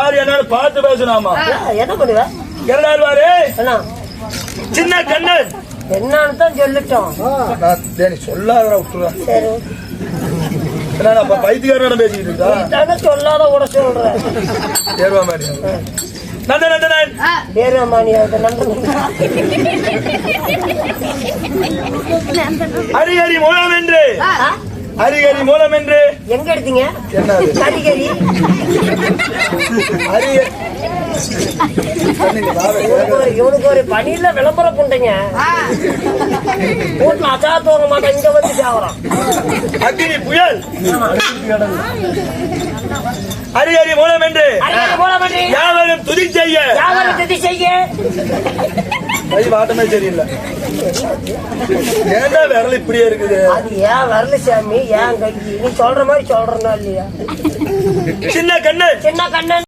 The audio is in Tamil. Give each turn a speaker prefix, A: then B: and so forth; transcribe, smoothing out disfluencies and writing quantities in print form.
A: யாரு என்ன பார்த்து பேசணுமா?
B: என்ன பண்ணுவ?
A: எல்லாரு சின்ன கண்ணன்
B: என்னன்னு தான் சொல்லிட்டோம்.
A: சொல்லாத விட்டுறா.
B: சரி
A: பைத்தியாரம் பேசிட்டு இருக்கா?
B: சொல்லாத கூட சொல்றேன்.
A: ஏர்வாமானி நந்தநந்தனன்
B: ஏர்வாமானி
A: ஹரிஹரி மூலம் என்று ஹரிஹரி மூலம் என்று
B: எங்க எடுத்தீங்க?
A: என்ன
B: ஹரிஹரி இவனுக்கு ஒரு பணியில விளம்பரம் பண்ணுங்க. வீட்டுல அச்சா தோங்க மாட்டேன், இங்க வந்து சாவறான்.
A: அக்னி புயல் ஹரிஹரி மூலம் என்று யாவரும் துதி செய்ய வாட்டமே சரியில்லை. ஏன்டா விரல் இப்படியே இருக்குது?
B: அது ஏன் வரல சாமி, ஏன் கை நீ சொல்ற மாதிரி சொல்றனா இல்லையா?
A: சின்ன கண்ணன்
B: சின்ன கண்ணன்